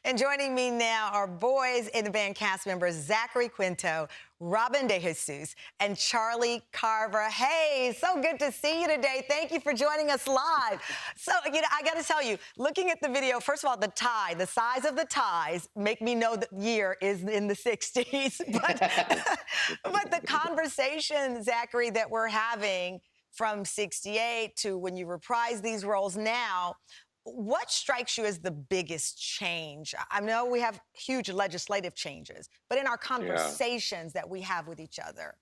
And joining me now are boys in the band cast members Zachary Quinto, Robin de Jesús, and Charlie Carver. Hey, so good to see you today. Thank you for joining us live. So, I got to tell you, looking at the video, first of all, the tie, the size of the ties make me know that year is in the 60s. But the conversation, Zachary, that we're having from 68 to when you reprise these roles now, what strikes you as the biggest change? I know we have huge legislative changes, but in our Yeah. conversations that we have with each other.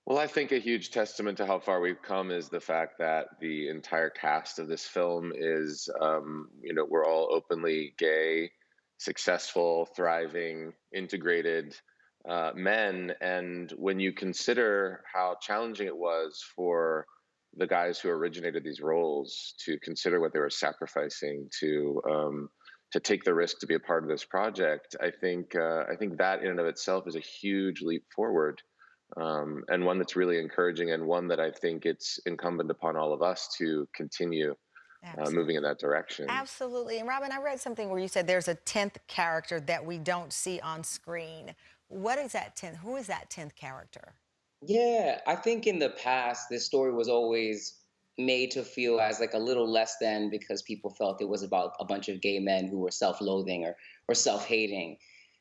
Well, I think a huge testament to how far we've come is the fact that the entire cast of this film is, we're all openly gay, successful, thriving, integrated men. And when you consider how challenging it was for the guys who originated these roles to consider what they were sacrificing to take the risk to be a part of this project, I think that in and of itself is a huge leap forward, and one that's really encouraging, and one that I think it's incumbent upon all of us to continue moving in Absolutely. that direction. Absolutely. And Robin, I read something where you said there's a 10th character that we don't see on screen. What is that 10th? Who is that 10th character? Yeah, I think in the past, this story was always made to feel as like a little less than because people felt it was about a bunch of gay men who were self-loathing or self-hating.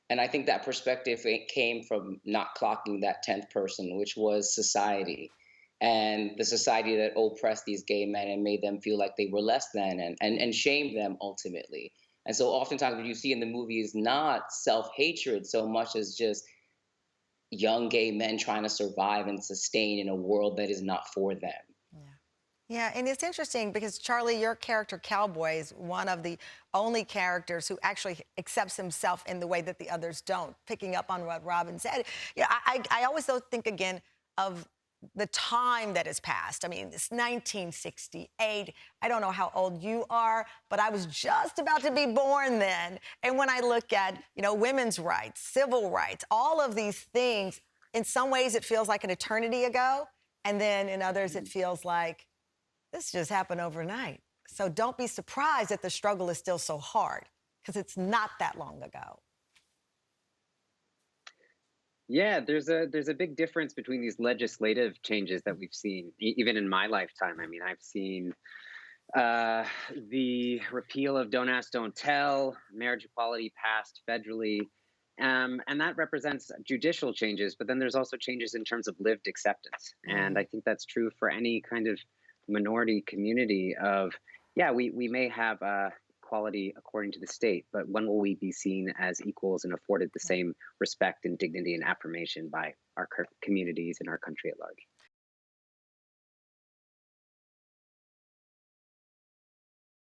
And I think that perspective it came from not clocking that 10th person, which was society. And the society that oppressed these gay men and made them feel like they were less than and shamed them ultimately. And so oftentimes what you see in the movie is not self-hatred so much as just young gay men trying to survive and sustain in a world that is not for them. Yeah. Yeah, and it's interesting because Charlie, your character Cowboy is one of the only characters who actually accepts himself in the way that the others don't. Picking up on what Robin said, I always though think again of the time that has passed. I mean, it's 1968. I don't know how old you are, but I was just about to be born then. And when I look at, women's rights, civil rights, all of these things, in some ways it feels like an eternity ago. And then in others, it feels like this just happened overnight. So don't be surprised that the struggle is still so hard because it's not that long ago. Yeah, there's a big difference between these legislative changes that we've seen, even in my lifetime. I mean, I've seen the repeal of Don't Ask, Don't Tell, marriage equality passed federally, and that represents judicial changes. But then there's also changes in terms of lived acceptance, and I think that's true for any kind of minority community. Of yeah, we may have equality according to the state, but when will we be seen as equals and afforded the same respect and dignity and affirmation by our communities and our country at large?